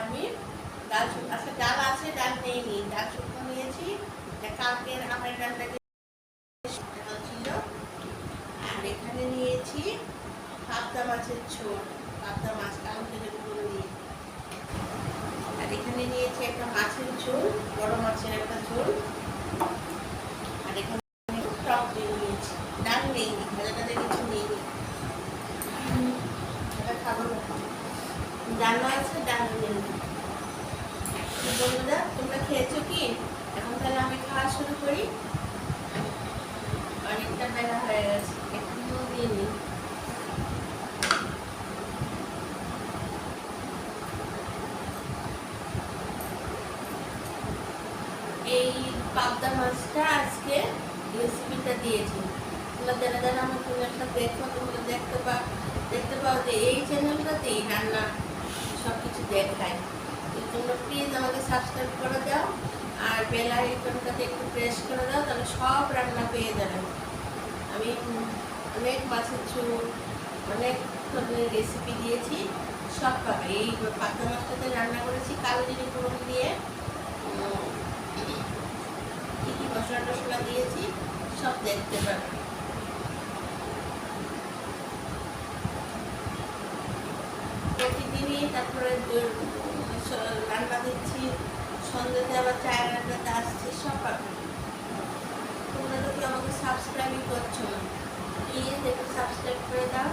আমি ডাল আচ্ছা ডাল আছে, ডাল নেইনি, ডাল শুকনো নিয়েছি। কালকের আমের ডালটা ছিল। আর এখানে নিয়েছি পাবদা মাছের ঝোল, পাবদা মাছ কারণ থেকে পুরো দিয়ে। আর এখানে নিয়েছি একটা মাছের ঝোল, বড় মাছের একটা ঝোল। আর এখানে টক দিয়ে নিয়েছি, ডাল নেইনি, ভাজা টাজা কিছু নেইনি। এটা খাবো না, ডালনা আছে, ডাল নেইনি। বন্ধুরা তোমরা খেয়েছো কি? এখন তাহলে আমি খাওয়া শুরু করি। অনেকটা বেলা হয়ে গেছে, এখনো দিইনি। এই পাবদা মাছটা আজকে রেসিপিটা দিয়েছি। তোমরা যারা যারা আমার চ্যানেলটা দেখো তোমরা দেখতে পাও যে এই চ্যানেলটাতেই রান্না সব কিছু দেখায়। তোমরা প্লিজ আমাকে সাবস্ক্রাইব করে দাও আর বেল আইকনটাতে একটু প্রেস করে দাও, তাহলে সব রান্না পেয়ে যাবে। আমি অনেক মাছের ঝোল, অনেক ধরনের রেসিপি দিয়েছি, সব পাবে। এই পাবদা মাছটাতে রান্না করেছি কালো জিরে ফোড়ন দিয়ে, কী কী মশলা টশলা দিয়েছি সব দেখতে পাবে। প্রতিদিনই তারপরে রান্না দিচ্ছি, সন্ধ্যাতে আবার চায়ের রান্নাতে আসছে, সব পাবে। তোমরা তো কেউ আমাকে সাবস্ক্রাইবই করছো না, প্লিজ একটু সাবস্ক্রাইব করে দাও।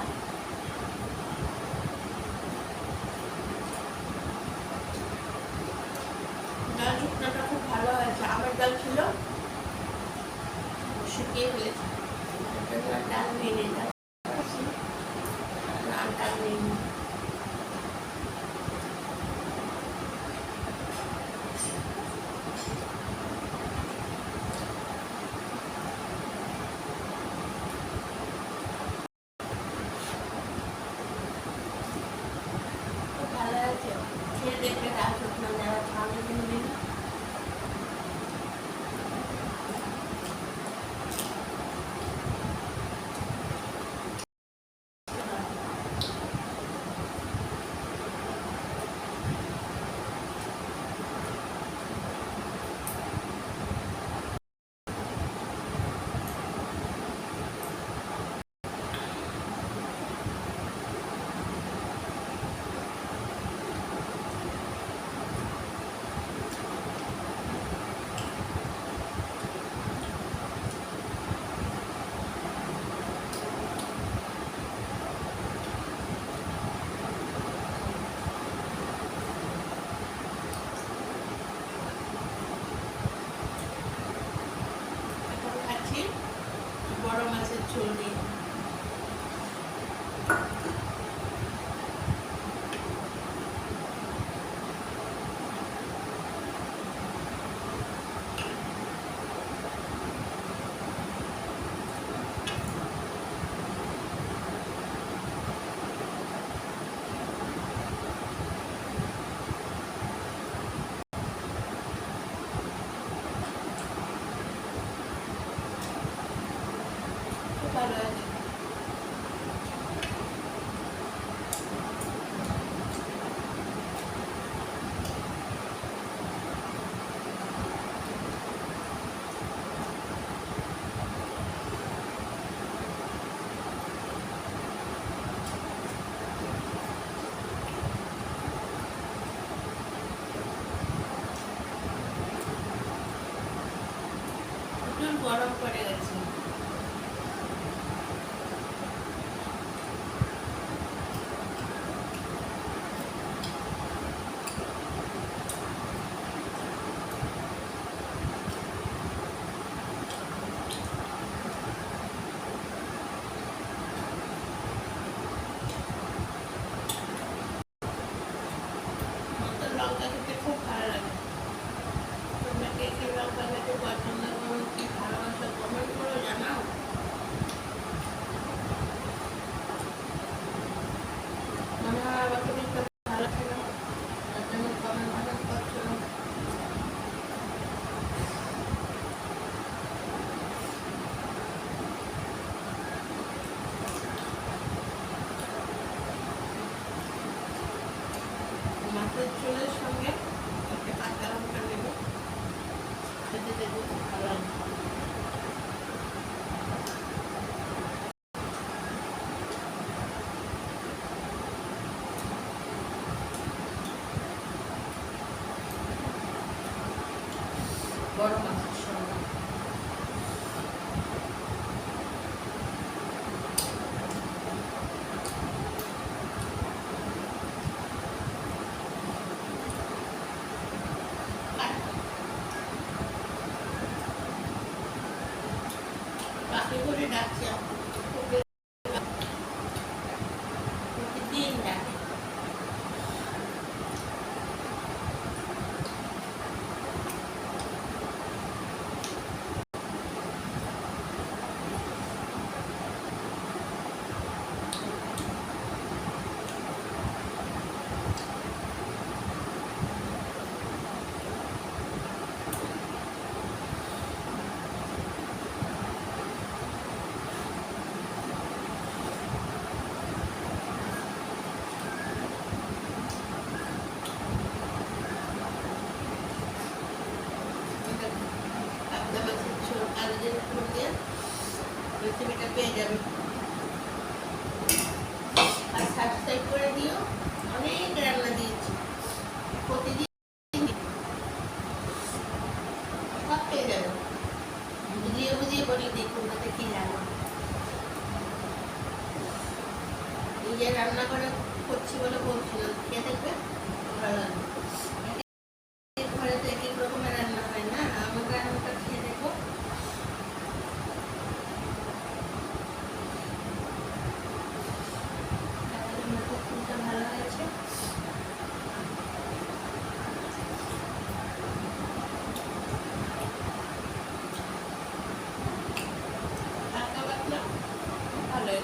ডাল শুকনোটা খুব ভালো হয়েছে, আমের ডাল ছিল শুকিয়ে ফেলেছে, ডাল মেরে ডাল ডাল মেরে ভালো আছে। খেয়ে দেখবে ডাল শুকনো যারা খাওয়ানো দিন। বড় মাছের ঝোল দিয়ে খুব ভালো আছে। প্রচুর গরম পড়ে গেছে। লঙ্কা খেতে খুব ভালো লাগে। তোমরা কে কে লঙ্কা খেতে পছন্দ করো, কি ভালোবাসো কমেন্ট করো। দেখবে খুব ভালো লাগে। বড় মাছের সঙ্গে পাখি করে ডাকছে প্রতিদিন ডাকে। রেসিপিটা পেয়ে যাবে আর সাবস্ক্রাইব করে দিও। অনেক রান্না দিয়েছি প্রতিদিন, সব পেয়ে যাবে। বুঝিয়ে বুঝিয়ে বলি দেখুন তাতে কি রান্না নিজে রান্না করে করছি বলে বলছিলাম, খেয়ে দেখবে ভালো লাগবে। ঘরে তো এক এক রকমের রান্না হয় না, আমার রান্নাটা খেয়ে দেখো। ভালো হয়েছে। হালকা পাতলা ভালো।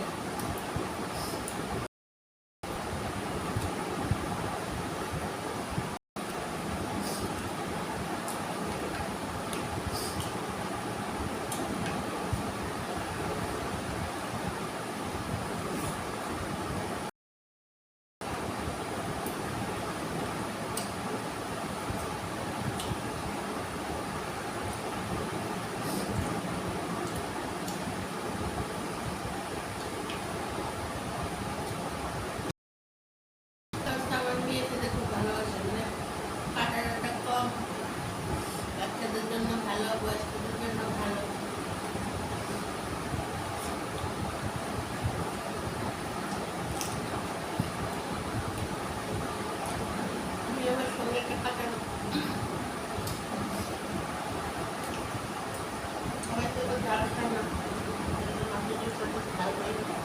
আমার মেয়ে খেতে খুব ভালোবাসে, মানে কাটাটা কম, বাচ্চাদের জন্য ভালো, বয়স্কদের জন্য ভালো। আমি আমার সঙ্গে একটা কাটানো সবাই তো ঝাল খায় না, মাছের সাথে ঝাল খাই না।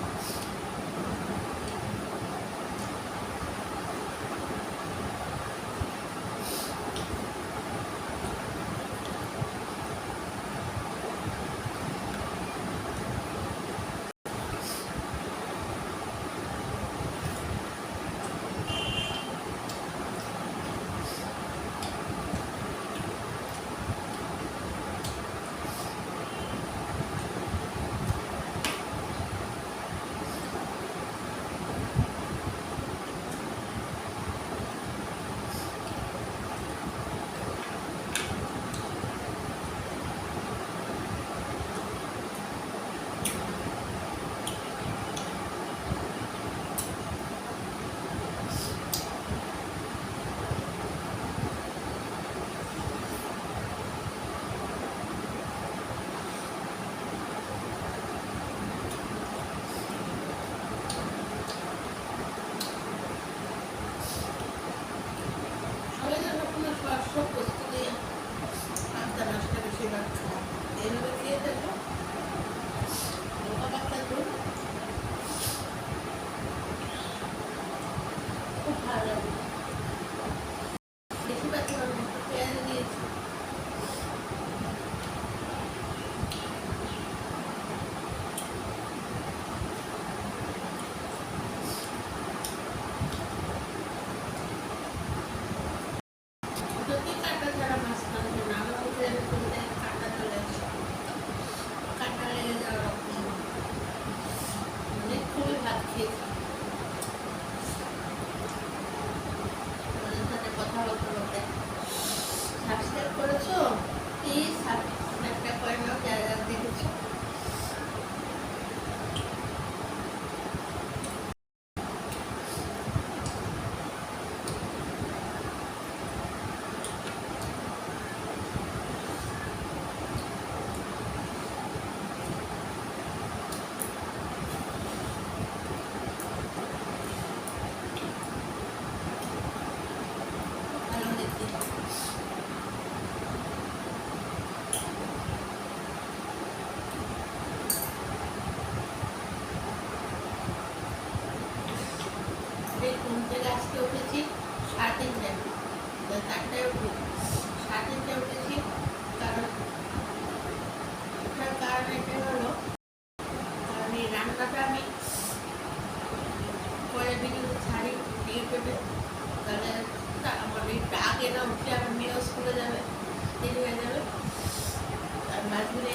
ঘুরে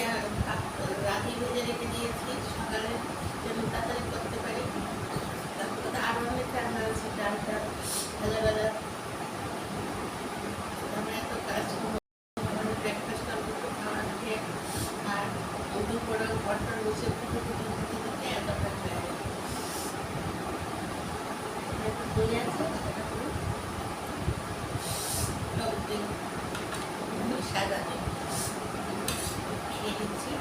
রাতে ভেজে রেখে দিয়েছি, সকালে যেন তাড়াতাড়ি করতে পারি। তারপরে তো আরও অনেক রান্না আছে, ডালটা ভাজা ভাজা, আমার এত কাজ, ব্রেকফাস্ট করবো, খাওয়া খেয়ে, আর দুপুরে ঘরটার বসে ফুটে ফুটে ফুটে ফুটে এতটা খায়। একটু দই আছে, সেটা করে টক দই, সাদা দই খেয়ে দিচ্ছি।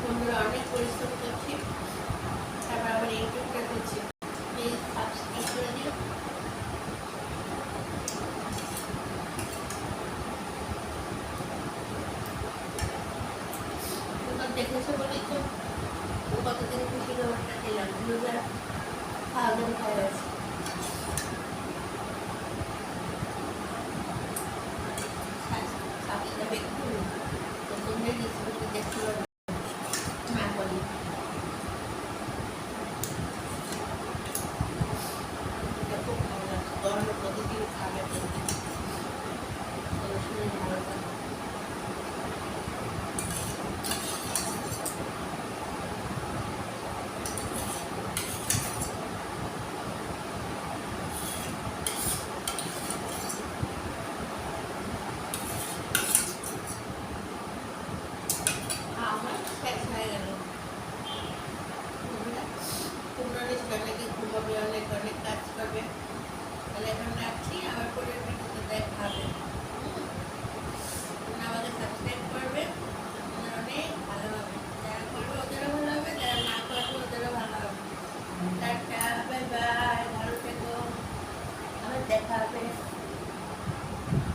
বন্ধুরা অনেক পরিশ্রম করছি, তারপর আবার ইউটিউবটা করছি, প্লিজ সাবস্ক্রাইব করে দিও। তোমরা দেখেছো বলেই তো কতদিন খুশি খাবারটা খেলাম, 2000 খাওয়া গেছে। সাবস্ক্রাইব একটু তোমরা রেসিপিটা দেখতে পারো না বলি। খুব ভালো লাগছে, গরমের প্রতিদিন খাবে বলতে শরীর ভালো থাকে। আমার শেষ হয়ে গেল।